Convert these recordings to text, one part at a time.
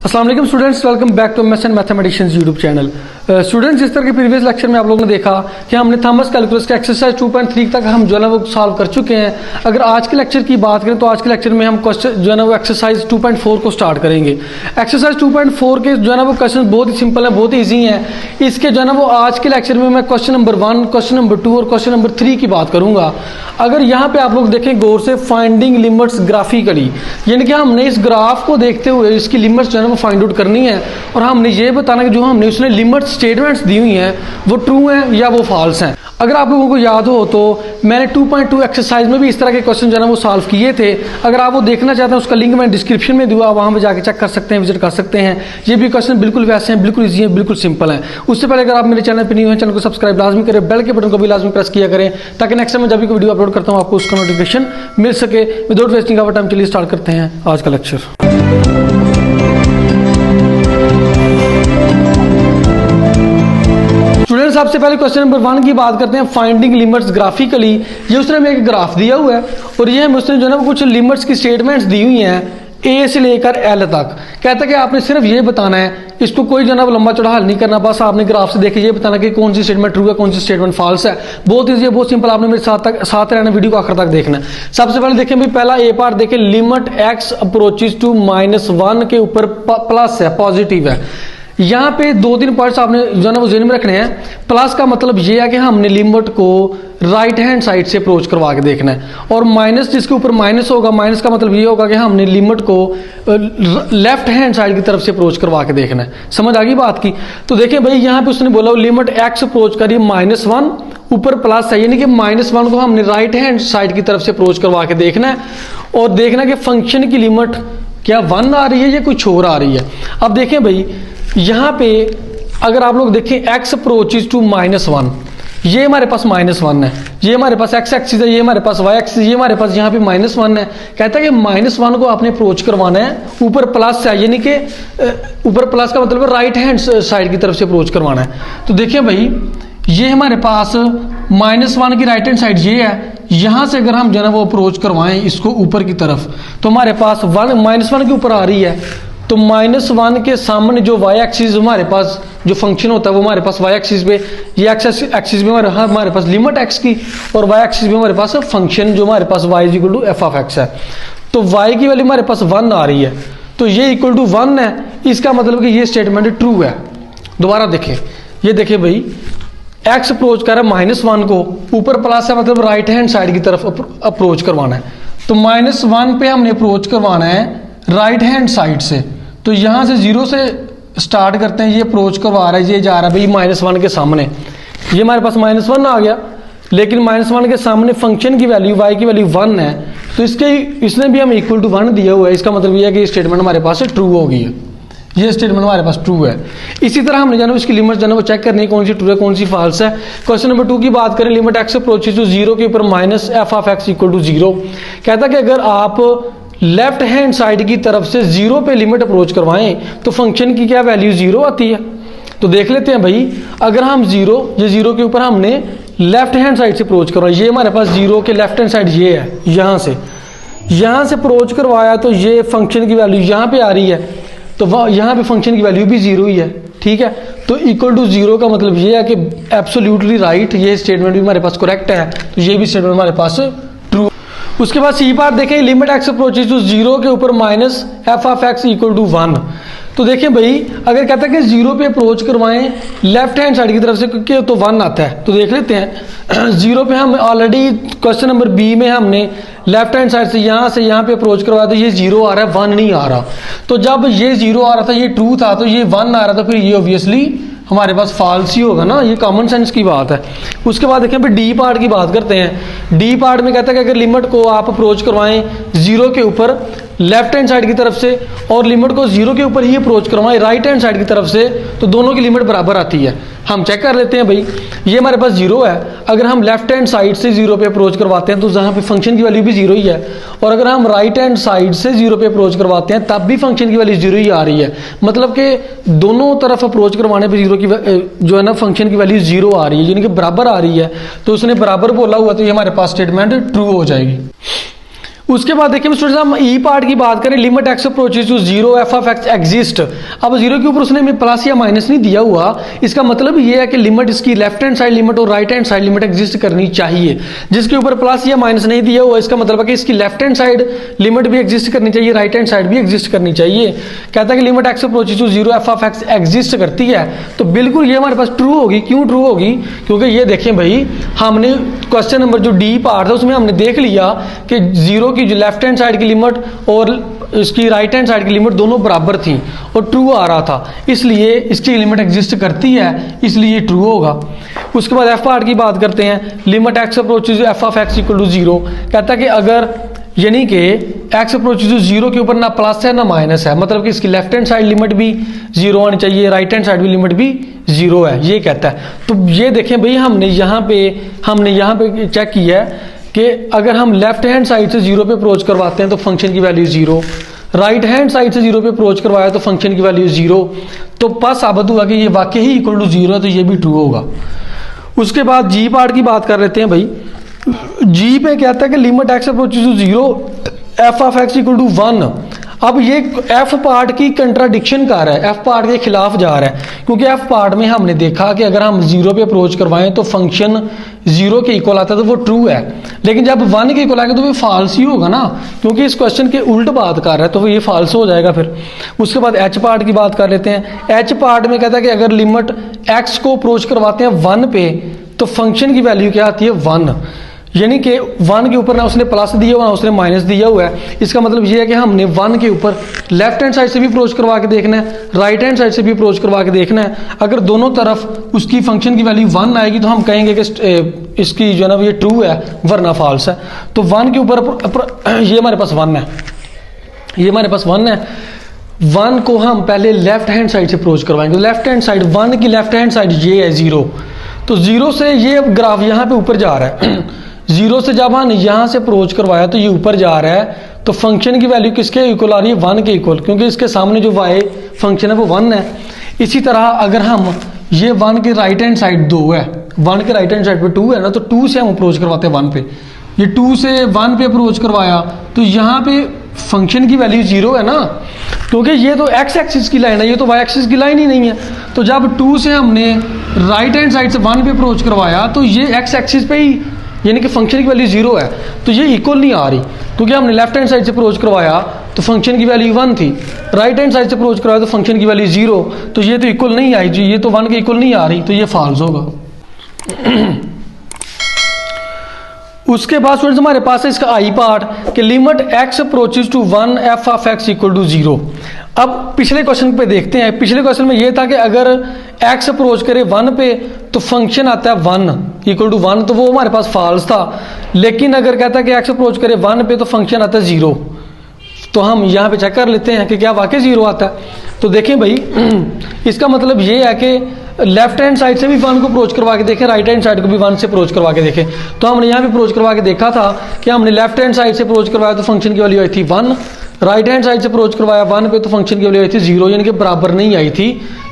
अस्सलाम वालेकुम students, welcome back to MS and mathematicians YouTube channel. Students, जिस तरह के प्रीवियस लेक्चर में आप लोगों ने देखा कि हमने थॉमस कैलकुलस के एक्सरसाइज 2.3 तक हम जो है ना वो सॉल्व कर चुके हैं। अगर आज के लेक्चर की बात करें तो आज के लेक्चर में हम क्वेश्चन जो है ना वो एक्सरसाइज 2.4 को स्टार्ट करेंगे। एक्सरसाइज 2.4 के जो है ना वो क्वेश्चन बहुत ही सिंपल है, बहुत ही ईजी हैं। इसके जो है ना वो आज के लेक्चर में मैं क्वेश्चन नंबर 1, क्वेश्चन नंबर 2 और क्वेश्चन नंबर 3 की बात करूंगा। अगर यहाँ पे आप लोग देखें गौर से, फाइंडिंग लिमिट्स ग्राफिकली, यानी कि हमने इस ग्राफ को देखते हुए इसकी लिमिट्स जो है ना वो फाइंड आउट करनी है और हमने ये बताना कि जो हमने उसने लिमिट स्टेटमेंट्स दी हुई हैं वो ट्रू हैं या वो फॉल्स हैं। अगर आप लोगों को याद हो तो मैंने 2.2 एक्सरसाइज में भी इस तरह के क्वेश्चन जो है ना वो सॉल्व किए थे। अगर आप वो देखना चाहते हैं उसका लिंक मैंने डिस्क्रिप्शन में दिया, वहां पे जाके चेक कर सकते हैं, विजिट कर सकते हैं। ये भी क्वेश्चन बिल्कुल वैसे हैं, बिल्कुल ईजी हैं, बिल्कुल सिंपल हैं। उससे पहले अगर आप मेरे चैनल पर नहीं हुए, चैनल को सब्सक्राइब लाजमी करें, बेल के बटन को भी लाजमी प्रेस किया करें ताकि नेक्स्ट टाइम जब भी कोई वीडियो अपलोड करता हूँ आपको उसका नोटिफिकेशन मिल सके। विदाउट वेस्टिंग आवर टाइम चलिए स्टार्ट करते हैं आज का लेक्चर। स्टूडेंट्स, सबसे पहले क्वेश्चन नंबर 1 की बात करते हैं, फाइंडिंग लिमिट्स ग्राफिकली। ये उसने हमें एक ग्राफ दिया हुआ है और ये हमें उसने जो है ना कुछ लिमिट्स की स्टेटमेंट्स दी हुई हैं ए से लेकर एल तक। कहता है कि आपने सिर्फ ये बताना है, इसको कोई जो है ना लंबा चौड़ा हल नहीं करना, बस आपने ग्राफ से देखे ये बताना कि कौन सी स्टेटमेंट ट्रू है, कौन सी स्टेटमेंट फॉल्स है। बहुत ईजी है, बहुत सिंपल। आपने मेरे साथ रहना, वीडियो को आखिर तक देखना है। सबसे पहले देखें भाई, पहला ए पार्ट देखें, लिमिट एक्स अप्रोचेज टू -1 के ऊपर प्लस है, पॉजिटिव है। यहाँ पे 2-3 पॉइंट्स आपने जो है ना वो ज़हन में रखने हैं। प्लस का मतलब ये है कि हमने लिमिट को राइट हैंड साइड से अप्रोच करवा के देखना है, और माइनस जिसके ऊपर माइनस होगा, माइनस का मतलब ये होगा कि हमने लिमिट को लेफ्ट हैंड साइड की तरफ से अप्रोच करवा के देखना है। समझ आ गई बात की? तो देखिए भाई, यहाँ पे उसने बोला लिमिट एक्स अप्रोच करिए -1, ऊपर प्लस है, यानी कि -1 को हमने राइट हैंड साइड की तरफ से अप्रोच करवा के देखना है और देखना कि फंक्शन की लिमिट क्या 1 आ रही है या कुछ और आ रही है। अब देखें भाई, यहाँ पे अगर आप लोग देखें x अप्रोचेज टू -1, ये हमारे पास -1 है, ये हमारे पास x एक्सिस है, ये हमारे पास y एक्सिस, ये हमारे पास यहाँ पे -1 है। कहता है कि -1 को आपने अप्रोच करवाना है, ऊपर प्लस है, यानी कि ऊपर प्लस का मतलब राइट हैंड साइड की तरफ से अप्रोच करवाना है। तो देखिए भाई, ये हमारे पास -1 की राइट हैंड साइड ये है। यहाँ से अगर हम जो है ना वो अप्रोच करवाएं इसको ऊपर की तरफ, तो हमारे पास -1 के ऊपर आ रही है। तो -1 के सामने जो y एक्सिस हमारे पास जो फंक्शन होता है वो हमारे पास y एक्सिस पे, ये x एक्सिस पे हमारे पास लिमिट x की, और y एक्सिस पे हमारे पास फंक्शन जो हमारे पास y = f(x) है। तो y की वैल्यू हमारे पास 1 आ रही है, तो ये = 1 है। इसका मतलब कि ये स्टेटमेंट ट्रू है। दोबारा देखें, ये देखिए भाई, x अप्रोच कर रहा है -1 को, ऊपर प्लस है, मतलब राइट हैंड साइड की तरफ अप्रोच करवाना है। तो -1 पे हमने अप्रोच करवाना है राइट हैंड साइड से। तो यहाँ से 0 से स्टार्ट करते हैं, ये अप्रोच करवा रहा है, ये जा रहा है भाई -1 के सामने, ये हमारे पास -1 आ गया, लेकिन -1 के सामने फंक्शन की वैल्यू y की वैल्यू 1 है, तो इसने भी हमें =1 दिया हुआ है। इसका मतलब ये है कि ये स्टेटमेंट हमारे पास ट्रू हो गई है, ये स्टेटमेंट हमारे पास ट्रू है। इसी तरह हमने जाना इसकी लिमिट जाना वो चेक करनी है कौन सी ट्रू है कौन सी फॉल्स है। क्वेश्चन नंबर 2 की बात करें, लिमिट x अप्रोचेज टू 0 के ऊपर -f(x) = 0। कहता है कि अगर आप लेफ्ट हैंड साइड की तरफ से 0 पे लिमिट अप्रोच करवाएं तो फंक्शन की क्या वैल्यू 0 आती है। तो देख लेते हैं भाई, अगर हम 0 के ऊपर हमने लेफ्ट हैंड साइड से अप्रोच करवाया, ये हमारे पास 0 के लेफ्ट हैंड साइड ये है, यहाँ से अप्रोच करवाया तो ये फंक्शन की वैल्यू यहाँ पे आ रही है, तो यहाँ पे फंक्शन की वैल्यू भी 0 ही है। ठीक है, तो =0 का मतलब ये है कि एब्सोल्युटली राइट, ये स्टेटमेंट भी हमारे पास करेक्ट है, तो ये भी स्टेटमेंट हमारे पास ट्रू। उसके बाद सी पार्ट देखें, लिमिट x अप्रोचेज टू 0 के ऊपर -f(x) = 1। तो देखें भाई, अगर कहता है कि 0 पे अप्रोच करवाएं लेफ्ट हैंड साइड की तरफ से, क्योंकि तो 1 आता है। तो देख लेते हैं, 0 पे हम ऑलरेडी क्वेश्चन नंबर बी में हमने लेफ्ट हैंड साइड से यहाँ पे अप्रोच करवाया, तो ये 0 आ रहा है, 1 नहीं आ रहा। तो जब ये 0 आ रहा था, ये ट्रू था, तो ये 1 आ रहा था, फिर ये ऑब्वियसली हमारे पास फॉल्स ही होगा ना, ये कॉमन सेंस की बात है। उसके बाद देखें फिर डी पार्ट की बात करते हैं। डी पार्ट में कहता है कि अगर लिमिट को आप अप्रोच करवाएं 0 के ऊपर लेफ्ट हैंड साइड की तरफ से, और लिमिट को 0 के ऊपर ही अप्रोच करवाएं राइट हैंड साइड की तरफ से, तो दोनों की लिमिट बराबर आती है। हम चेक कर लेते हैं भाई, ये हमारे पास 0 है, अगर हम लेफ्ट हैंड साइड से 0 पे अप्रोच करवाते हैं तो जहाँ पे फंक्शन की वैल्यू भी 0 ही है, और अगर हम राइट हैंड साइड से 0 पे अप्रोच करवाते हैं तब भी फंक्शन की वैल्यू 0 ही आ रही है। मतलब कि दोनों तरफ अप्रोच करवाने पर 0 की जो है ना फंक्शन की वैल्यू 0 आ रही है, यानी कि बराबर आ रही है। तो उसने बराबर बोला हुआ, तो ये हमारे पास स्टेटमेंट ट्रू हो जाएगी। उसके बाद देखिए स्टूडेंट्स हम ई पार्ट की बात करें, limit x approaches to zero f of x exist. अब जीरो के ऊपर उसने हमें प्लस या माइनस नहीं दिया हुआ, इसका मतलब ये है कि लिमिट इसकी लेफ्ट हैंड साइड लिमिट और right hand side limit exist करनी चाहिए। जिसके ऊपर प्लस या माइनस नहीं दिया हुआ, इसका मतलब है कि इसकी लेफ्ट हैंड साइड लिमिट भी एग्जिस्ट करनी चाहिए, राइट हैंड साइड भी एग्जिस्ट करनी चाहिए। कहता है कि limit x approaches to zero f of x exist करती है, तो बिल्कुल ये हमारे पास ट्रू होगी। क्यों ट्रू होगी? क्योंकि ये देखें भाई, हमने क्वेश्चन नंबर जो डी पार्ट था उसमें हमने देख लिया कि जीरो की जो लेफ्ट हैंड साइड की लिमिट और इसकी राइट हैंड साइड की लिमिट दोनों बराबर थी और ट्रू आ रहा था, इसलिए इसकी लिमिट एग्जिस्ट करती है, इसलिए ट्रू होगा। उसके बाद एफ पार्ट की बात करते हैं, limit x approaches f of x equal to zero. कहता है कि अगर यानी कि एक्स अप्रोचेस टू जीरो के ऊपर ना प्लस है ना माइनस है, मतलब कि इसकी लेफ्ट हैंड साइड लिमिट भी जीरो आनी चाहिए, राइट हैंड साइड भी लिमिट भी जीरो है, ये कहता है। तो ये देखें भाई, हमने यहाँ पे चेक किया है कि अगर हम लेफ्ट हैंड साइड से जीरो पे अप्रोच करवाते हैं तो फंक्शन की value zero, right hand side से जीरो पे अप्रोच करवाया तो फंक्शन की वैल्यू जीरो, तो बस साबित हुआ कि ये वाकई ही इक्वल टू जीरो है, तो ये भी ट्रू होगा। उसके बाद जी पार्ट की बात कर लेते हैं भाई। जी पे कहता है कि limit x approaches to zero f of x equal to one. अब ये एफ पार्ट की कंट्राडिक्शन कर रहा है, एफ पार्ट के खिलाफ जा रहा है, क्योंकि एफ पार्ट में हमने देखा कि अगर हम जीरो पे अप्रोच करवाएं तो फंक्शन जीरो के इक्वल आता है, तो वो ट्रू है। लेकिन जब वन के इक्वल आएगा तो वो फाल्स ही होगा ना, क्योंकि इस क्वेश्चन के उल्ट बात कर रहा है, तो ये फाल्स हो जाएगा फिर। उसके बाद एच पार्ट की बात कर लेते हैं। एच पार्ट में कहता है कि अगर लिमिट एक्स को अप्रोच करवाते हैं वन पे तो फंक्शन की वैल्यू क्या आती है? वन। यानी कि वन के ऊपर ना उसने प्लस दिया हुआ ना उसने माइनस दिया हुआ है। इसका मतलब ये है कि हमने वन के ऊपर लेफ्ट हैंड साइड से भी अप्रोच करवा के देखना है, राइट हैंड साइड से भी अप्रोच करवा के देखना है। अगर दोनों तरफ उसकी फंक्शन की वैल्यू वन आएगी तो हम कहेंगे कि इसकी जो है ना ये ट्रू है, वरना फॉल्स है। तो वन के ऊपर ये हमारे पास वन है, ये हमारे पास वन है। वन को हम पहले लेफ्ट हैंड साइड से अप्रोच करवाएंगे। लेफ्ट हैंड साइड, वन की लेफ्ट हैंड साइड ये है जीरो, तो जीरो से ये ग्राफ यहाँ पे ऊपर जा रहा है। जीरो से जब हमने यहाँ से अप्रोच करवाया तो ये ऊपर जा रहा है, तो फंक्शन की वैल्यू किसके इक्वल आ रही है? वन के इक्वल, क्योंकि इसके सामने जो वाई फंक्शन है वो वन है। इसी तरह अगर हम ये वन के राइट हैंड साइड दो है, वन के राइट हैंड साइड पे टू है ना, तो टू से हम अप्रोच करवाते हैं वन पे। ये टू से वन पे अप्रोच करवाया तो यहाँ पे फंक्शन की वैल्यू जीरो है ना, क्योंकि ये तो एक्स एक्सिस की लाइन है, ये तो वाई एक्सिस की लाइन ही नहीं है। तो जब टू से हमने राइट हैंड साइड से वन पे अप्रोच करवाया तो ये एक्स एक्सिस पे ही यानी कि फंक्शन की वैल्यू जीरो है, तो ये इक्वल नहीं आ रही, क्योंकि हमने लेफ्ट हैंड साइड से अप्रोच करवाया तो फंक्शन की वैल्यू वन थी, राइट हैंड साइड से अप्रोच करवाया तो फंक्शन की वैल्यू जीरो, तो ये तो इक्वल नहीं आई जी, ये तो वन के इक्वल नहीं आ रही, तो ये फॉल्स होगा। उसके बाद स्टूडेंट्स हमारे पास है इसका आई पार्ट कि limit x approaches to one f of x equal to zero. अब पिछले क्वेश्चन पे देखते हैं। पिछले क्वेश्चन में ये था कि अगर एक्स अप्रोच करे वन पे तो फंक्शन आता है वन इक्वल टू वन, तो वो हमारे पास फॉल्स था। लेकिन अगर कहता है कि एक्स अप्रोच करे वन पे तो फंक्शन आता है जीरो, तो हम यहाँ पे चेक कर लेते हैं कि क्या वाकई जीरो आता है। तो देखें भाई, इसका मतलब ये है कि लेफ्ट हैंड साइड से भी वन को अप्रोच करवा के देखें, राइट हैंड साइड को भी वन से अप्रोच करवा के देखें। तो हमने यहाँ पे अप्रोच करवा के देखा था कि हमने लेफ्ट हैंड साइड से अप्रोच करवाया तो फंक्शन की वैल्यू आई थी वन, राइट हैंड साइड से अप्रोच करवाया वन पे तो फंक्शन की वैल्यू आई थी जीरो, यानी कि बराबर नहीं आई थी,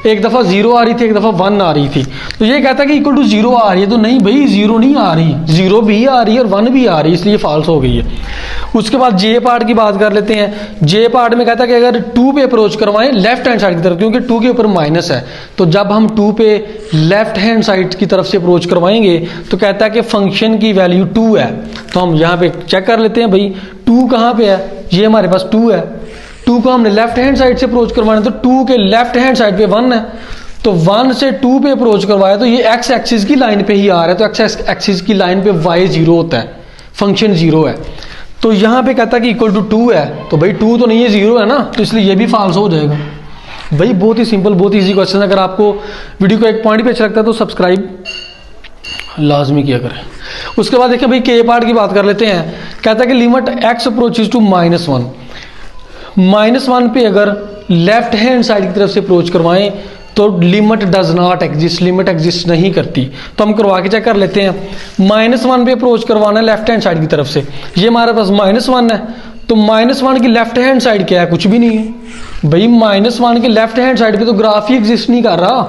एक दफ़ा जीरो आ रही थी एक दफ़ा वन आ रही थी। तो ये कहता है कि इक्वल टू जीरो आ रही है, तो नहीं भाई जीरो नहीं आ रही, जीरो भी आ रही है और वन भी आ रही है, इसलिए फॉल्स हो गई है। उसके बाद जे पार्ट की बात कर लेते हैं। जे पार्ट में कहता है कि अगर टू पे अप्रोच करवाएं लेफ्ट हैंड साइड की तरफ, क्योंकि टू के ऊपर माइनस है, तो जब हम टू पे लेफ्ट हैंड साइड की तरफ से अप्रोच करवाएंगे तो कहता है कि फंक्शन की वैल्यू टू है। तो हम यहाँ पे चेक कर लेते हैं भाई टू कहाँ पे है, ये हमारे पास टू है। टू को हमने लेफ्ट हैंड साइड से अप्रोच करवाना, तो टू के लेफ्ट हैंड साइड पे वन है, तो वन से टू पे अप्रोच करवाया तो ये एक्स एक्सिस की लाइन पे ही आ रहा है, तो एक्स एक्सिस की लाइन पे वाई जीरो होता है, फंक्शन जीरो है। तो यहाँ पे कहता है कि इक्वल टू टू है, तो भाई टू तो नहीं है जीरो है ना, तो इसलिए ये भी फॉल्स हो जाएगा। भाई बहुत ही सिंपल, बहुत ही ईजी क्वेश्चन है। अगर आपको वीडियो को एक पॉइंट पे अच्छा लगता है तो सब्सक्राइब लाजमी किया करें। उसके बाद देखिए भाई के पार्ट की बात कर लेते हैं। कहता है कि limit x approaches to minus one, minus one पे अगर लेफ्ट हैंड साइड की तरफ से अप्रोच करवाएं तो limit does not exist, limit exist नहीं करती। तो हम करवा के चेक कर लेते हैं। माइनस वन पे अप्रोच करवाना है लेफ्ट हैंड साइड की तरफ से, ये हमारे पास माइनस वन है, तो माइनस वन की लेफ्ट हैंड साइड क्या है? कुछ भी नहीं है भाई। माइनस वन की लेफ्ट हैंड साइड पे तो ग्राफ ही एग्जिस्ट नहीं कर रहा,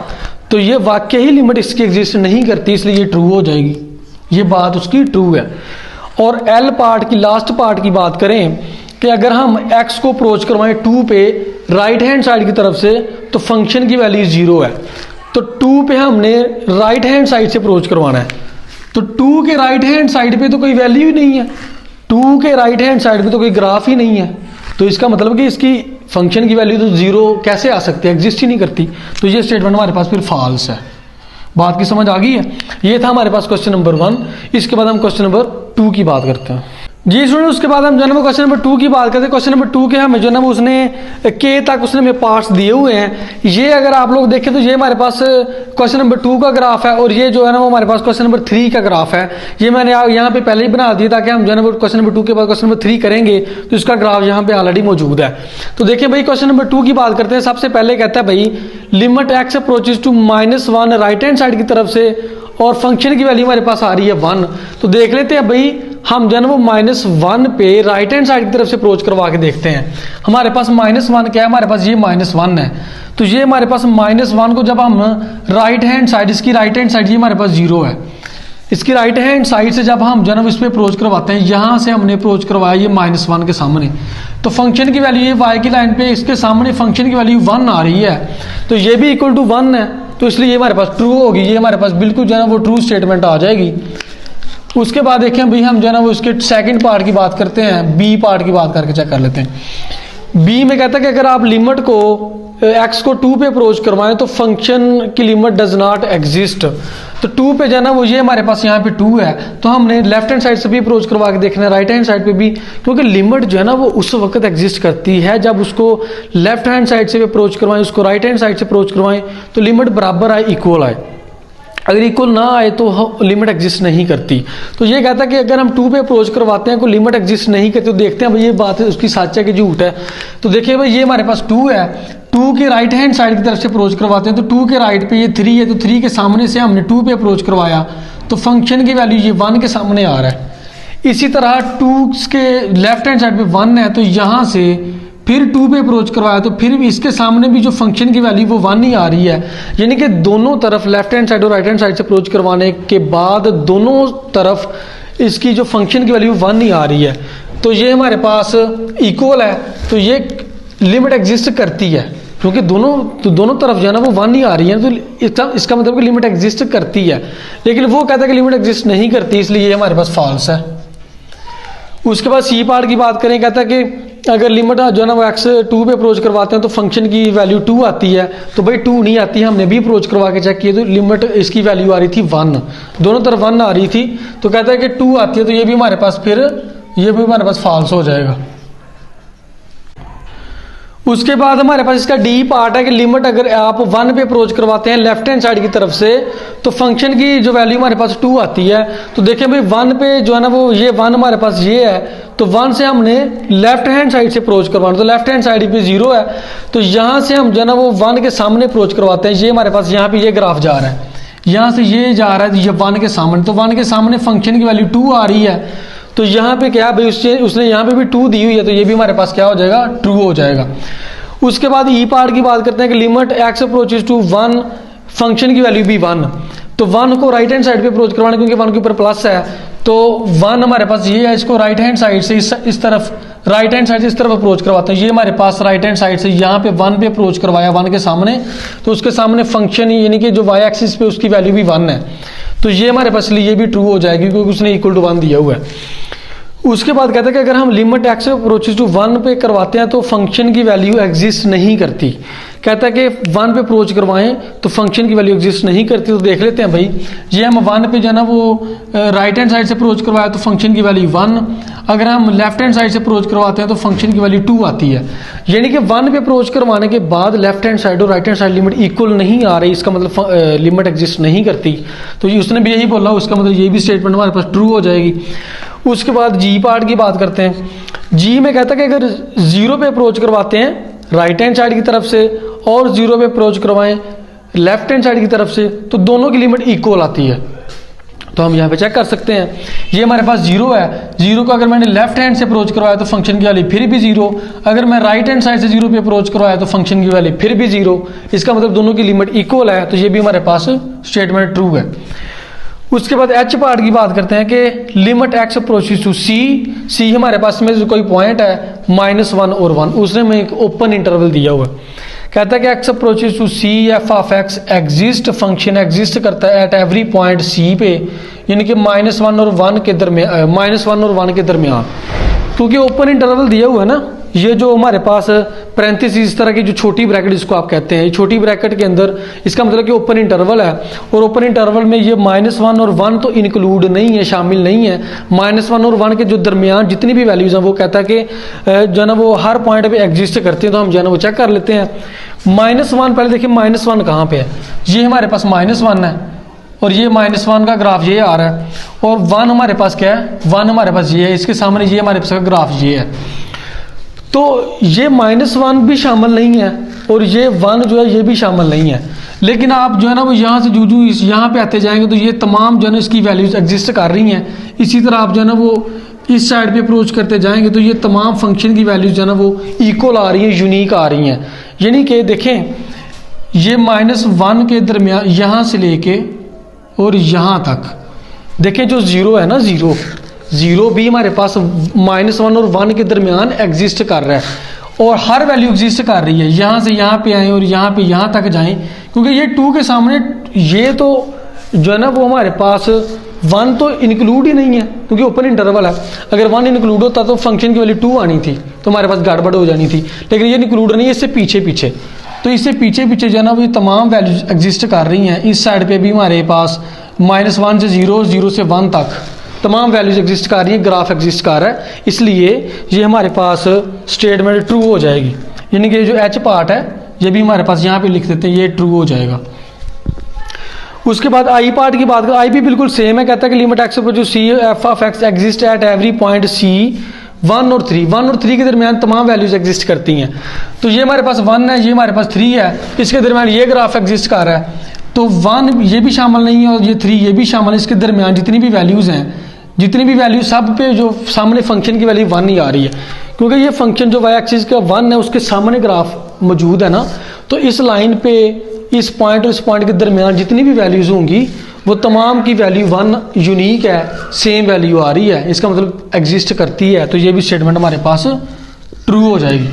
तो ये वाक्य ही लिमिट इसकी एग्जिस्ट नहीं करती, इसलिए ये ट्रू हो जाएगी, ये बात उसकी ट्रू है। और एल पार्ट की लास्ट पार्ट की बात करें कि अगर हम x को अप्रोच करवाएं 2 पे राइट हैंड साइड की तरफ से तो फंक्शन की वैल्यू 0 है। तो 2 पे हमने राइट हैंड साइड से अप्रोच करवाना है, तो 2 के राइट हैंड साइड पे तो कोई वैल्यू ही नहीं है, 2 के राइट हैंड साइड पे तो कोई ग्राफ ही नहीं है, तो इसका मतलब कि इसकी फंक्शन की वैल्यू तो 0 कैसे आ सकती है, एग्जिस्ट ही नहीं करती। तो ये स्टेटमेंट हमारे पास फिर फॉल्स है। बात की समझ आ गई है। ये था हमारे पास क्वेश्चन नंबर 1। इसके बाद हम क्वेश्चन नंबर 2 की बात करते हैं। जी स्टूडेंट, उसके बाद हम जो है ना क्वेश्चन नंबर 2 की बात करते हैं। क्वेश्चन नंबर 2 के हमें जो है ना उसने के तक उसने हमें पार्ट्स दिए हुए हैं। ये अगर आप लोग देखें तो ये हमारे पास क्वेश्चन नंबर 2 का ग्राफ है और ये जो है ना वो हमारे पास क्वेश्चन नंबर 3 का ग्राफ है। ये मैंने यहाँ पे पहले ही बना दिया ताकि हम जो है ना क्वेश्चन नंबर 2 के बाद क्वेश्चन नंबर 3 करेंगे तो इसका ग्राफ यहाँ पे ऑलरेडी मौजूद है। तो देखिए भाई क्वेश्चन नंबर 2 की बात करते हैं। सबसे पहले कहता है भाई limit x approaches to -1 right hand side की तरफ से और फंक्शन की वैल्यू हमारे पास आ रही है 1। तो देख लेते हैं भाई हम जो है ना वो -1 पे राइट हैंड साइड की तरफ से अप्रोच करवा के देखते हैं। हमारे पास -1 क्या है, हमारे पास ये -1 है। तो ये हमारे पास -1 को जब हम राइट हैंड साइड, इसकी राइट हैंड साइड ये हमारे पास 0 है, इसकी राइट हैंड साइड से जब हम जो है ना इस पर अप्रोच करवाते हैं, यहाँ से हमने अप्रोच करवाया ये -1 के सामने, तो फंक्शन की वैल्यू ये y की लाइन पे इसके सामने फंक्शन की वैल्यू 1 आ रही है, तो ये भी इक्वल टू 1 है, तो इसलिए ये हमारे पास ट्रू होगी। ये हमारे पास बिल्कुल जो है ना वो ट्रू स्टेटमेंट आ जाएगी। उसके बाद देखें भाई हम जो है ना वो इसके सेकंड पार्ट की बात करते हैं, बी पार्ट की बात करके चेक कर लेते हैं। बी में कहता है कि अगर आप लिमिट को x को 2 पे अप्रोच करवाएं तो फंक्शन की लिमिट डज नॉट एग्जिस्ट। तो 2 पे जाना वो ये हमारे पास यहाँ पे 2 है, तो हमने लेफ्ट हैंड साइड से भी अप्रोच करवा के देखना है, राइट हैंड साइड पे भी, क्योंकि लिमिट जो है ना वो उस वक्त एग्जिस्ट करती है जब उसको लेफ्ट हैंड साइड से भी अप्रोच करवाएं, उसको राइट हैंड साइड से अप्रोच करवाएं तो लिमिट बराबर आए, इक्वल आए। अगर इक्वल ना आए तो लिमिट एग्जिस्ट नहीं करती। तो ये कहता है कि अगर हम 2 पे अप्रोच करवाते हैं कोई लिमिट एग्जिस्ट नहीं करती, तो देखते हैं भाई ये बात है उसकी सच है कि झूठ है। तो देखिए भाई ये हमारे पास 2 है, 2 के राइट हैंड साइड की तरफ से अप्रोच करवाते हैं, तो 2 के राइट पे ये 3 है, तो 3 के सामने से हमने 2 पे अप्रोच करवाया तो फंक्शन की वैल्यू ये 1 के सामने आ रहा है। इसी तरह 2 के लेफ्ट हैंड साइड पे 1 है, तो यहाँ से फिर 2 पे अप्रोच करवाया तो फिर भी इसके सामने भी जो फंक्शन की वैल्यू वो 1 ही आ रही है। यानी कि दोनों तरफ लेफ्ट हैंड साइड और राइट हैंड साइड से अप्रोच करवाने के बाद दोनों तरफ इसकी जो फंक्शन की वैल्यू 1 ही आ रही है, तो ये हमारे पास इक्वल है। तो ये लिमिट एग्जिस्ट करती है क्योंकि दोनों तरफ जो है ना वो 1 ही आ रही है, तो इसका मतलब कि लिमिट एग्जिस्ट करती है। लेकिन वो कहता है कि लिमिट एग्जिस्ट नहीं करती, इसलिए ये हमारे पास फॉल्स है। उसके बाद सी पार्ट की बात करें, कहता है कि अगर लिमिट जो है ना वो x 2 पे अप्रोच करवाते हैं तो फंक्शन की वैल्यू 2 आती है, तो भाई 2 नहीं आती है, हमने भी अप्रोच करवा के चेक किया तो लिमिट इसकी वैल्यू आ रही थी 1, दोनों तरफ 1 आ रही थी। तो कहता है कि 2 आती है, तो ये भी हमारे पास फिर ये भी हमारे पास फॉल्स हो जाएगा। उसके बाद हमारे पास इसका डी पार्ट है कि लिमिट अगर आप 1 पे अप्रोच करवाते हैं लेफ्ट हैंड साइड की तरफ से तो फंक्शन की जो वैल्यू हमारे पास 2 आती है। तो देखें भाई 1 पे जो है ना वो ये 1 हमारे पास ये है, तो 1 से हमने लेफ्ट हैंड साइड से अप्रोच करवाना, तो लेफ्ट हैंड साइड पे 0 है, तो यहाँ से हम जो है ना वो 1 के सामने अप्रोच करवाते हैं। ये हमारे पास यहाँ पे ये ग्राफ जा रहा है, यहाँ से ये जा रहा है ये 1 के सामने, तो 1 के सामने फंक्शन की वैल्यू 2 आ रही है, तो यहाँ पे क्या भाई उसने यहाँ पे भी 2 दी हुई है, तो ये भी हमारे पास क्या हो जाएगा, ट्रू हो जाएगा। उसके बाद ई पार्ट की बात करते हैं कि limit x approaches to 1 function की वैल्यू भी 1, तो 1 को राइट हैंड साइड पे अप्रोच करवाना क्योंकि 1 के ऊपर प्लस है, तो 1 हमारे पास ये है, इसको राइट हैंड साइड से इस तरफ राइट हैंड साइड से इस तरफ अप्रोच करवाते हैं। ये हमारे पास राइट हैंड साइड से यहाँ पे 1 पे अप्रोच करवाया 1 के सामने, तो उसके सामने फंक्शन यानी कि जो y एक्सिस पे उसकी वैल्यू भी 1 है, तो ये हमारे पास ये भी ट्रू हो जाएगी क्योंकि उसने इक्वल टू 1 दिया हुआ है। उसके बाद कहते हैं कि अगर हम लिमिट x अप्रोचेज टू 1 पे करवाते हैं तो फंक्शन की वैल्यू एग्जिस्ट नहीं करती। कहता है कि 1 पे अप्रोच करवाएं तो फंक्शन की वैल्यू एग्जिस्ट नहीं करती। तो देख लेते हैं भाई, ये हम 1 पे जो है ना वो राइट हैंड साइड से अप्रोच करवाया तो फंक्शन की वैल्यू 1, अगर हम लेफ्ट हैंड साइड से अप्रोच करवाते हैं तो फंक्शन की वैल्यू 2 आती है। यानी कि 1 पे अप्रोच करवाने के बाद लेफ्ट हैंड साइड और right hand side limit equal नहीं आ रही, इसका मतलब लिमिट एग्जिस्ट नहीं करती। तो उसने भी यही बोला, उसका मतलब ये भी स्टेटमेंट हमारे पास ट्रू हो जाएगी। उसके बाद जी पार्ट की बात करते हैं। जी में कहता है कि अगर 0 पे अप्रोच करवाते हैं राइट हैंड साइड की तरफ से और 0 पे अप्रोच करवाएं लेफ्ट हैंड साइड की तरफ से तो दोनों की लिमिट इक्वल आती है। तो हम यहाँ पे चेक कर सकते हैं, ये हमारे पास 0 है, 0 को अगर मैंने लेफ्ट हैंड से अप्रोच करवाया तो फंक्शन की वैल्यू फिर भी 0, अगर मैं राइट हैंड साइड से 0 पे अप्रोच करवाया तो फंक्शन की वैल्यू फिर भी 0, इसका मतलब दोनों की लिमिट इक्वल है, तो ये भी हमारे पास स्टेटमेंट ट्रू है। उसके बाद एच पार्ट की बात करते हैं कि लिमिट एक्स अप्रोचेस टू सी हमारे पास में जो कोई पॉइंट है -1 और 1, उसने में एक ओपन इंटरवल दिया हुआ है। कहता है कि x approaches to c f of x exist, function exist करता है एट एवरी पॉइंट सी पे, यानी कि -1 और 1 के दरमियान, -1 और 1 के दरमियान, क्योंकि ओपन इंटरवल दिया हुआ है ना। ये जो हमारे पास पैरेंथेसिस इस तरह की जो छोटी ब्रैकेट जिसको आप कहते हैं, छोटी ब्रैकेट के अंदर इसका मतलब कि ओपन इंटरवल है, और ओपन इंटरवल में ये -1 और 1 तो इंक्लूड नहीं है, शामिल नहीं है। -1 और 1 के जो दरमियान जितनी भी वैल्यूज़ हैं वो कहता है कि जो है ना वो हर पॉइंट पे एग्जिस्ट करती हैं, तो हम जो है ना वो चेक कर लेते हैं। -1 पहले देखिए -1 कहाँ पे है, ये हमारे पास -1 है और ये -1 का ग्राफ ये आ रहा है, और 1 हमारे पास क्या है, 1 हमारे पास ये है, इसके सामने ये हमारे पास ग्राफ ये है। तो ये -1 भी शामिल नहीं है और ये 1 जो है ये भी शामिल नहीं है, लेकिन आप जो है ना वो यहाँ से जूझू इस यहाँ पे आते जाएंगे तो ये तमाम जो है ना इसकी वैल्यूज एग्जिस्ट कर रही हैं। इसी तरह आप जो है ना वो इस साइड पे अप्रोच करते जाएंगे तो ये तमाम फंक्शन की वैल्यूज जो है ना वो इक्वल आ रही हैं, यूनिक आ रही हैं। यानी कि देखें ये -1 के दरमियान यहाँ से लेके और यहाँ तक देखें जो ज़ीरो है ना, ज़ीरो भी हमारे पास -1 और 1 के दरमियान एग्जिस्ट कर रहा है और हर वैल्यू एग्जिस्ट कर रही है। यहाँ से यहाँ पे आएँ और यहाँ पे यहाँ तक जाएं, क्योंकि ये 2 के सामने ये तो जो है ना वो हमारे पास 1 तो इंक्लूड ही नहीं है, क्योंकि ओपन इंटरवल है। अगर 1 इंक्लूड होता तो फंक्शन की वैल्यू 2 आनी थी, तो हमारे पास गड़बड़ हो जानी थी, लेकिन ये इंक्लूड नहीं है, इससे पीछे तो इससे पीछे जो है ना वो तमाम वैल्यूज एग्जिस्ट कर रही हैं। इस साइड पे भी हमारे पास -1 से 0, 0 से 1 तक तमाम वैल्यूज एग्जिस्ट कर रही हैं, ग्राफ एग्जिस्ट कर रहा है, इसलिए ये हमारे पास स्टेटमेंट ट्रू हो जाएगी। यानी कि जो एच पार्ट है ये भी हमारे पास यहाँ पे लिख देते हैं, ये ट्रू हो जाएगा। उसके बाद आई पार्ट की बात करें, आई भी बिल्कुल सेम है। कहता है कि लिमिट एक्स जो c f of x exist at every point c 1 और 3 के दरमियान तमाम वैल्यूज एग्जिस्ट करती हैं। तो ये हमारे पास 1 है, ये हमारे पास 3 है, इसके दरमियान ये ग्राफ एग्जिस्ट कर रहा है, तो 1 ये भी शामिल नहीं है और ये 3 ये भी शामिल है। इसके दरमियान जितनी भी वैल्यूज़ हैं, जितनी भी वैल्यू सब पे जो सामने फंक्शन की वैल्यू 1 ही आ रही है, क्योंकि ये फंक्शन जो वाई एक्सिस का 1 है उसके सामने ग्राफ मौजूद है ना। तो इस लाइन पे इस पॉइंट और इस पॉइंट के दरमियान जितनी भी वैल्यूज़ होंगी वो तमाम की वैल्यू 1 यूनिक है, सेम वैल्यू आ रही है, इसका मतलब एग्जिस्ट करती है। तो ये भी स्टेटमेंट हमारे पास ट्रू हो जाएगी।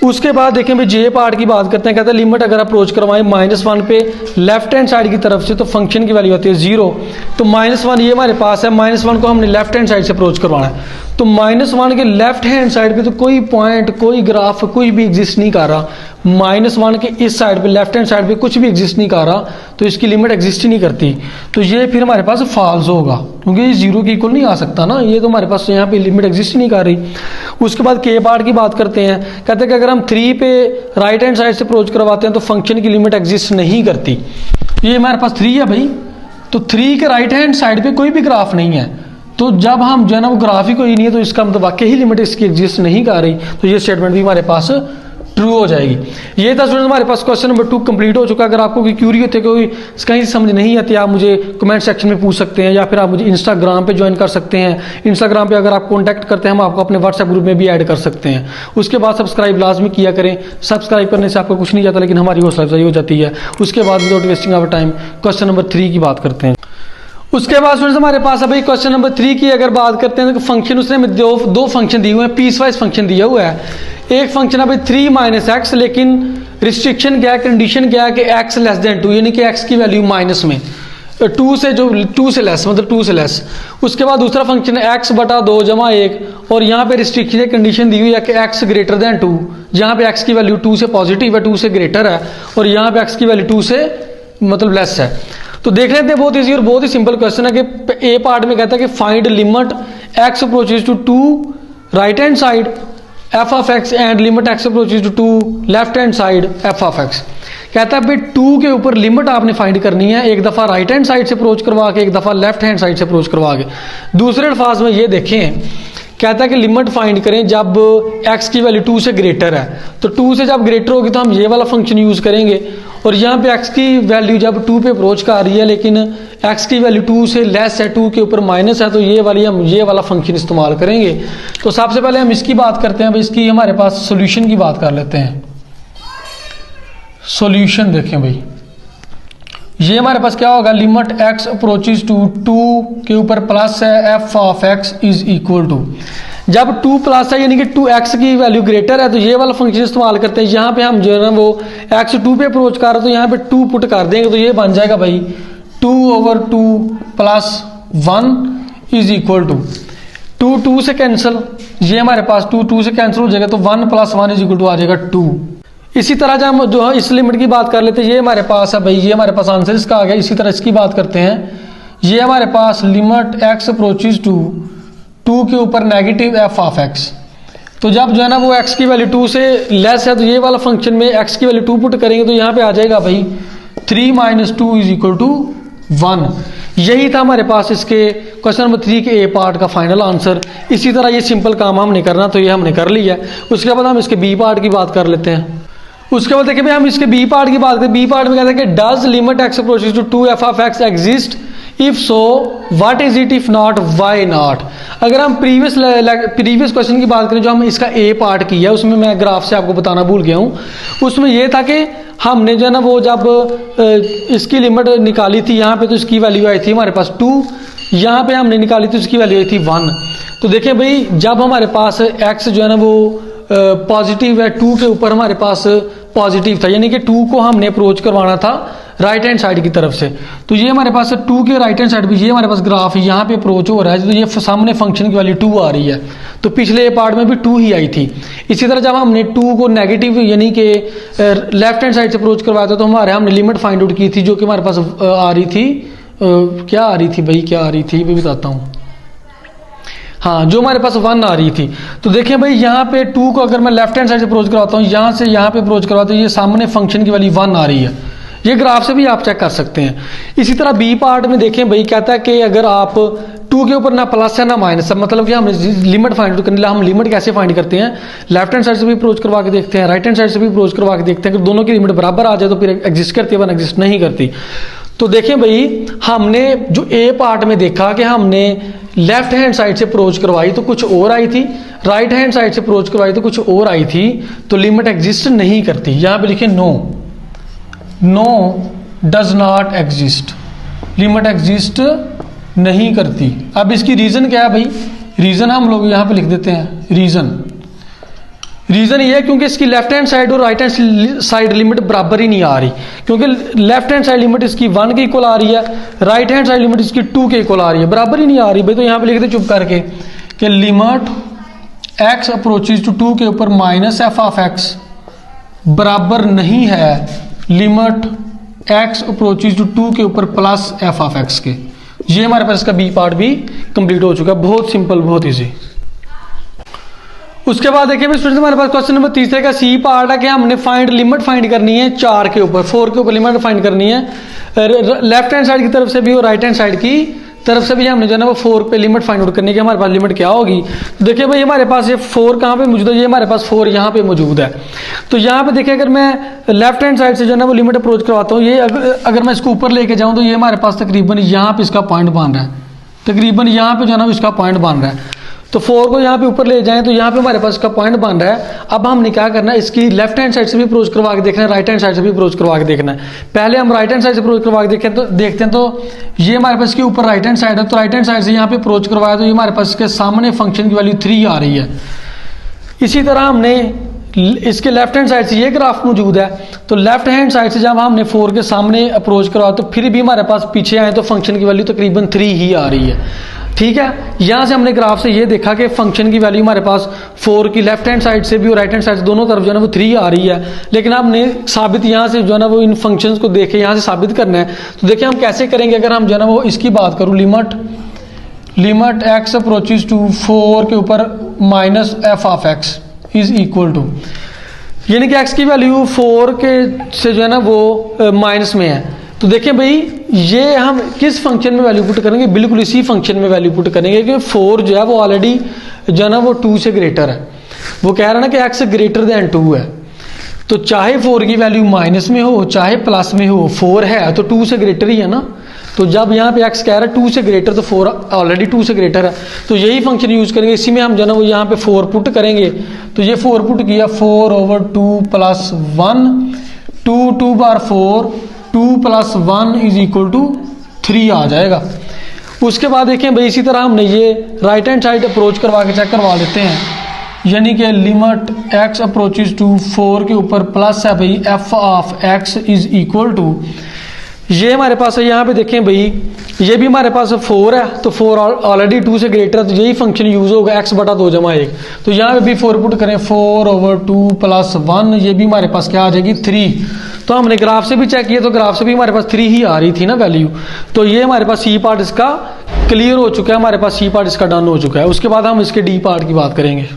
उसके बाद देखें भाई जे पार्ट की बात करते हैं। कहते हैं लिमिट अगर अप्रोच करवाएं -1 पे लेफ्ट हैंड साइड की तरफ से तो फंक्शन की वैल्यू आती है 0। तो -1 ये हमारे पास है, -1 को हमने लेफ्ट हैंड साइड से अप्रोच करवाना है, तो -1 के लेफ्ट हैंड साइड पे तो कोई पॉइंट, कोई ग्राफ, कोई भी एग्जिस्ट नहीं कर रहा। -1 के इस साइड पे लेफ्ट हैंड साइड पे कुछ भी एग्जिस्ट नहीं कर रहा, तो इसकी लिमिट एग्जिस्ट ही नहीं करती। तो ये फिर हमारे पास फॉल्स होगा, क्योंकि ये 0 के इक्वल नहीं आ सकता ना, ये तो हमारे पास यहाँ पे लिमिट एग्जिस्ट ही नहीं कर रही। उसके बाद के पार्ट की बात करते हैं। कहते हैं कि अगर हम 3 पे राइट हैंड साइड से अप्रोच करवाते हैं तो फंक्शन की लिमिट एग्जिस्ट नहीं करती। ये हमारे पास 3 है भाई, तो 3 के राइट हैंड साइड पे कोई भी ग्राफ नहीं है, तो जब हम जो है ना वो ग्राफ ही कोई नहीं है तो इसका मतलब वाकई ही लिमिट इसकी एग्जिस्ट नहीं कर रही, तो ये स्टेटमेंट भी हमारे पास ट्रू हो जाएगी। ये था स्टूडेंट हमारे पास क्वेश्चन नंबर 2 कंप्लीट हो चुका है। अगर आपको कोई क्यूरी होती है, कोई कहीं समझ नहीं आती, आप मुझे कमेंट सेक्शन में पूछ सकते हैं, या फिर आप मुझे इंस्टाग्राम पे ज्वाइन कर सकते हैं। इंस्टाग्राम पे अगर आप कॉन्टैक्ट करते हैं हम आपको अपने व्हाट्सएप ग्रुप में भी ऐड कर सकते हैं। उसके बाद सब्सक्राइब लाजमी किया करें, सब्सक्राइब करने से आपको कुछ नहीं जाता, लेकिन हमारी हौसला अफजाई हो जाती है। उसके बाद without wasting our time question number 3 की बात करते हैं। उसके बाद स्टूडेंट्स हमारे पास अभी क्वेश्चन नंबर 3 की अगर बात करते हैं तो फंक्शन उसने दो फंक्शन दिए हुए हैं, पीस वाइज फंक्शन दिया हुआ है। एक फंक्शन है भाई 3 - x, लेकिन रिस्ट्रिक्शन क्या है, कंडीशन क्या है कि x लेस देन 2, यानी कि x की वैल्यू माइनस में 2 से जो 2 से लेस, मतलब 2 से लेस। उसके बाद दूसरा फंक्शन है x/2 + 1, और यहाँ पे रिस्ट्रिक्शन कंडीशन दी हुई है कि x ग्रेटर देन 2, जहाँ पे x की वैल्यू 2 से पॉजिटिव है, 2 से ग्रेटर है, और यहाँ पे x की वैल्यू 2 से मतलब लेस है। तो देख लेते हैं, बहुत ईजी और बहुत ही सिंपल क्वेश्चन है कि ए पार्ट में कहता है कि find limit x approaches to 2 right hand side f of x and limit x approaches to 2 left hand side f of x। कहता है भाई 2 के ऊपर लिमिट आपने फाइंड करनी है, एक दफ़ा राइट हैंड साइड से अप्रोच करवा के, एक दफ़ा लेफ्ट हैंड साइड से अप्रोच करवा के। दूसरे अल्फाज में ये देखें, कहता है कि लिमिट फाइंड करें जब x की वैल्यू 2 से ग्रेटर है, तो 2 से जब ग्रेटर होगी तो हम ये वाला फंक्शन यूज़ करेंगे, और यहाँ पे x की वैल्यू जब 2 पे अप्रोच कर रही है लेकिन x की वैल्यू 2 से लेस है, 2 के ऊपर माइनस है, तो हम ये वाला फंक्शन इस्तेमाल करेंगे। तो सबसे पहले हम इसकी बात करते हैं, इसकी हमारे पास सोल्यूशन की बात कर लेते हैं। सोल्यूशन देखें भाई, ये हमारे पास क्या होगा, लिमिट x अप्रोचेज टू 2 के ऊपर प्लस है f of x is equal to, जब 2 प्लस है यानी कि 2x की वैल्यू ग्रेटर है तो ये वाला फंक्शन इस्तेमाल करते हैं। यहाँ पे हम जो है ना वो x 2 पे अप्रोच कर रहे हैं तो यहाँ पे 2 पुट कर देंगे तो ये बन जाएगा भाई 2/2 प्लस 1 इज इक्वल टू 2 से कैंसिल, ये हमारे पास 2 से कैंसिल हो जाएगा तो 1 + 1 इज इक्वल टू आ जाएगा 2। इसी तरह जब हम जो है इस लिमिट की बात कर लेते हैं, ये हमारे पास है भाई, ये हमारे पास आंसर इसका आ गया। इसी तरह इसकी बात करते हैं, ये हमारे पास लिमिट x अप्रोचेज टू 2 के ऊपर नेगेटिव f ऑफ x, तो जब जो है ना वो x की वैल्यू 2 से लेस है तो ये वाला फंक्शन में x की वैल्यू 2 पुट करेंगे तो यहाँ पे आ जाएगा भाई 3 - 2 इज इक्वल टू 1। यही था हमारे पास इसके क्वेश्चन नंबर 3 के ए पार्ट का फाइनल आंसर। इसी तरह ये सिंपल काम हमने करना तो ये हमने कर लिया। उसके बाद हम इसके बी पार्ट की बात कर लेते हैं। उसके बाद देखिए भाई हम इसके बी पार्ट की बात करें। बी पार्ट में कहते हैं कि does limit x approaches to 2f of x exist, if so what is it, if not why not. अगर हम प्रीवियस क्वेश्चन की बात करें जो हम इसका ए पार्ट किया उसमें मैं ग्राफ से आपको बताना भूल गया हूँ। उसमें यह था कि हमने जो है ना वो जब इसकी लिमिट निकाली थी यहाँ पे तो इसकी वैल्यू आई थी हमारे पास 2, यहाँ पे हमने निकाली थी इसकी वैल्यू आई थी 1। तो देखिए भाई जब हमारे पास x जो है ना वो पॉजिटिव है 2 के ऊपर हमारे पास पॉजिटिव था, यानी कि 2 को हमने अप्रोच करवाना था राइट हैंड साइड की तरफ से, तो ये हमारे पास 2 के राइट हैंड साइड पे ये हमारे पास ग्राफ यहाँ पे अप्रोच हो रहा है तो ये सामने फंक्शन की वैल्यू 2 आ रही है। तो पिछले पार्ट में भी 2 ही आई थी। इसी तरह जब हमने 2 को नेगेटिव यानी कि लेफ्ट हैंड साइड से अप्रोच करवाया था तो हमने लिमिट फाइंड आउट की थी जो कि हमारे पास आ रही थी, क्या आ रही थी भाई, क्या आ रही थी मैं बताता हूँ, हाँ जो हमारे पास 1 आ रही थी। तो देखिए भाई यहाँ पे 2 को अगर मैं लेफ्ट हैंड साइड से अप्रोच करवाता हूँ, यहाँ से यहाँ पे अप्रोच करवाता हूँ, ये सामने फंक्शन की वैल्यू 1 आ रही है। ये ग्राफ से भी आप चेक कर सकते हैं। इसी तरह बी पार्ट में देखें भाई कहता है कि अगर आप 2 के ऊपर ना प्लस है ना माइनस है, मतलब कि हमने लिमिट फाइंड करने हम लिमिट कैसे फाइंड करते हैं, लेफ्ट हैंड साइड से भी अप्रोच करवा के देखते हैं, राइट हैंड साइड से भी अप्रोच करवा के देखते हैं। अगर दोनों की लिमिट बराबर आ जाए तो फिर एग्जिस्ट करती है वरना एग्जिस्ट नहीं करती। तो देखें भाई हमने जो ए पार्ट में देखा कि हमने लेफ्ट हैंड साइड से अप्रोच करवाई तो कुछ और आई थी, राइट हैंड साइड से अप्रोच करवाई तो कुछ और आई थी, तो लिमिट एग्जिस्ट नहीं करती। यहाँ पे लिखिए no does not exist, limit exist नहीं करती। अब इसकी रीजन क्या है भाई, रीजन हम लोग यहाँ पे लिख देते हैं। रीजन ये है क्योंकि इसकी लेफ्ट हैंड साइड और राइट हैंड साइड लिमिट बराबर ही नहीं आ रही, क्योंकि लेफ्ट हैंड साइड लिमिट इसकी 1 के इक्वल आ रही है, राइट हैंड साइड लिमिट इसकी 2 के इक्वल आ रही है, बराबर ही नहीं आ रही भाई। तो यहाँ पे लिख दे चुप करके कि लिमिट x अप्रोचेज टू 2 के ऊपर -f ऑफ x बराबर नहीं है लिमिट x अप्रोचेज टू 2 के ऊपर +f ऑफ x के। ये हमारे पास इसका बी पार्ट भी कंप्लीट हो चुका है। बहुत सिंपल, बहुत इजी। उसके बाद देखिए हमारे पास क्वेश्चन नंबर 3 का सी पार्ट है कि हमने लिमिट फाइंड करनी है 4 के ऊपर, 4 के ऊपर लिमिट फाइंड करनी है, लेफ्ट हैंड साइड की तरफ से भी और राइट हैंड साइड की तरफ से भी हमने जो है ना वो 4 पे लिमिट फाइंड आउट करनी है कि हमारे पास लिमिट क्या होगी। तो देखिए भाई हमारे पास ये 4 कहाँ पे मौजूद है, ये हमारे पास 4 यहाँ पे मौजूद है। तो यहाँ पे देखिए अगर मैं लेफ्ट हैंड साइड से जो है ना वो लिमिट अप्रोच करवाता हूँ, ये अगर मैं इसको ऊपर लेके जाऊँ तो ये हमारे पास तकरीबन यहाँ पे इसका पॉइंट बन रहा है, तकरीबन यहाँ पे जो है ना इसका पॉइंट बन रहा है। तो 4 को यहाँ पे ऊपर ले जाएं तो यहाँ पे हमारे पास इसका पॉइंट बन रहा है। अब हमने क्या करना है, इसकी लेफ्ट हैंड साइड से भी अप्रोच करवा के देखना है, राइट हैंड साइड से भी अप्रोच करवा के देखना है। पहले हम राइट हैंड साइड से अप्रोच करवा के देखते हैं तो ये हमारे पास इसके ऊपर राइट हैंड साइड है, तो राइट हैंड साइड से यहाँ पे अप्रोच करवाया तो ये हमारे पास इसके सामने फंक्शन की वैल्यू 3 आ रही है। इसी तरह हमने इसके लेफ्ट हैंड साइड से ये ग्राफ मौजूद है, तो लेफ्ट हैंड साइड से जब हमने 4 के सामने अप्रोच करवाया तो फिर भी हमारे पास पीछे आए तो फंक्शन की वैल्यू तकरीबन 3 ही आ रही है। ठीक है, यहाँ से हमने ग्राफ से ये देखा कि फंक्शन की वैल्यू हमारे पास 4 की लेफ्ट हैंड साइड से भी और राइट हैंड साइड से दोनों तरफ जो है ना वो 3 आ रही है। लेकिन हमने साबित यहाँ से जो है ना वो इन फंक्शंस को देखे यहाँ से साबित करना है। तो देखिए हम कैसे करेंगे, अगर हम जो है ना वो इसकी बात करूँ, लिमिट x अप्रोचेज टू 4 के ऊपर -f of x is equal to, यानी कि x की वैल्यू 4 के से जो है ना वो माइनस में है। तो देखिए भाई ये हम किस फंक्शन में वैल्यू पुट करेंगे, बिल्कुल इसी फंक्शन में वैल्यू पुट करेंगे कि 4 जो है वो ऑलरेडी जो है ना वो 2 से ग्रेटर है। वो कह रहा है ना कि x ग्रेटर देन 2 है, तो चाहे 4 की वैल्यू माइनस में हो चाहे प्लस में हो, 4 है तो 2 से ग्रेटर ही है ना। तो जब यहाँ पे x कह रहा है 2 से ग्रेटर तो 4 ऑलरेडी 2 से ग्रेटर है, तो यही फंक्शन यूज करेंगे। इसी में हम जो है ना वो यहाँ पे 4 पुट करेंगे, तो ये 4 पुट किया 4/2 + 1, 2 2 बार 4 2 + 1 = 3 आ जाएगा। उसके बाद देखें भाई इसी तरह हमने ये राइट हैंड साइड अप्रोच करवा के चेक करवा लेते हैं, यानी कि लिमिट x अप्रोचेज टू 4 के ऊपर प्लस है भाई f(x) = ये हमारे पास है। यहाँ पे देखें भाई ये भी हमारे पास 4 है, तो 4 ऑलरेडी 2 से ग्रेटर है, तो यही फंक्शन यूज़ होगा x/2 = 1। तो यहाँ पे भी 4 पुट करें, 4/2 + 1, ये भी हमारे पास क्या आ जाएगी 3। तो हमने ग्राफ से भी चेक किया, तो ग्राफ से भी हमारे पास 3 ही आ रही थी ना वैल्यू। तो ये हमारे पास सी पार्ट इसका क्लियर हो चुका है, हमारे पास सी पार्ट इसका डन हो चुका है। उसके बाद हम इसके डी पार्ट की बात करेंगे।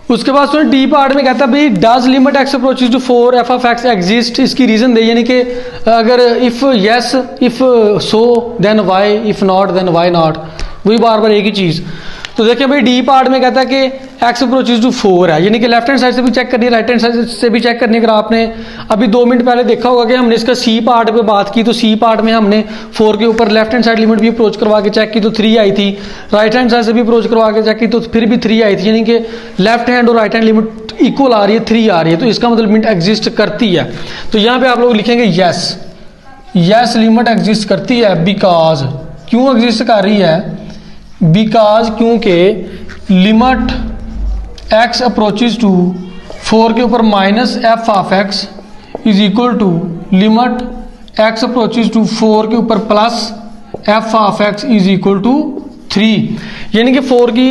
उसके बाद डी पार्ट में कहता है भाई does limit x approaches to 4 f(x) exist, इसकी रीजन दे, यानी कि अगर if yes if so then why, if not then why not, वही बार बार एक ही चीज़। तो देखिए भाई डी पार्ट में कहता है कि x अप्रोचेज टू 4 है, यानी कि लेफ्ट हैंड साइड से भी चेक करनी है, राइट हैंड साइड से भी चेक करनी है। अगर आपने अभी 2 मिनट पहले देखा होगा कि हमने इसका सी पार्ट पे बात की, तो सी पार्ट में हमने 4 के ऊपर लेफ्ट हैंड साइड लिमिट भी अप्रोच करवा के चेक की तो 3 आई थी, राइट हैंड साइड से भी अप्रोच करवा के चेक की तो फिर भी 3 आई थी, यानी कि लेफ्ट हैंड और राइट हैंड लिमिट इक्वल आ रही है, 3 आ रही है। तो इसका मतलब लिमिट एग्जिस्ट करती है। तो यहाँ पे आप लोग लिखेंगे यस लिमिट एग्जिस्ट करती है, बिकॉज क्यों एग्जिस्ट कर रही है, बिकॉज क्योंकि लिमिट x अप्रोचेज टू 4 के ऊपर -f(x) = limit x approaches to 4 के ऊपर प्लस f(x) = 3, यानी कि 4 की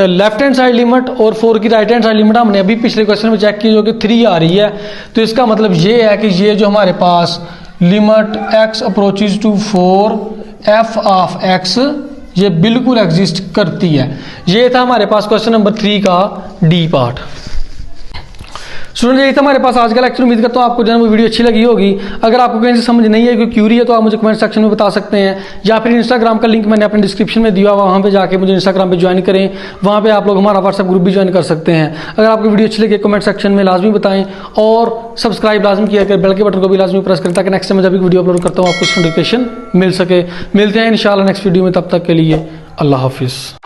लेफ्ट हैंड साइड लिमिट और 4 की राइट हैंड साइड लिमिट हमने अभी पिछले क्वेश्चन में चेक की जो कि 3 आ रही है। तो इसका मतलब ये है कि ये जो हमारे पास limit x approaches to 4 f(x) ये बिल्कुल एग्जिस्ट करती है। ये था हमारे पास क्वेश्चन नंबर 3 का डी पार्ट। स्टूडेंट यही था हमारे पास आज का लेक्चर। उम्मीद करता हूँ आपको जो है वो वीडियो अच्छी लगी होगी। अगर आपको कहीं से समझ नहीं है, कोई क्यूरी है, तो आप मुझे कमेंट सेक्शन में बता सकते हैं, या फिर इंस्टाग्राम का लिंक मैंने अपने डिस्क्रिप्शन में दिया हुआ, वहाँ पे जाके मुझे इंस्टाग्राम पे ज्वाइन करें। वहाँ पे आप लोग हमारा व्हाट्सएप ग्रुप भी ज्वाइन कर सकते हैं। अगर आपको वीडियो अच्छी लगी कमेंट सेक्शन में लाजमी बताएं, और सब्सक्राइब लाजमी किया करें, बेल के बटन को भी लाजमी प्रेस करें, ताकि नेक्स्ट टाइम जब भी वीडियो अपलोड करता हूँ आपको नोटिफिकेशन मिल सके। मिलते हैं इंशाल्लाह नेक्स्ट वीडियो में, तब तक के लिए अल्लाह हाफिज़।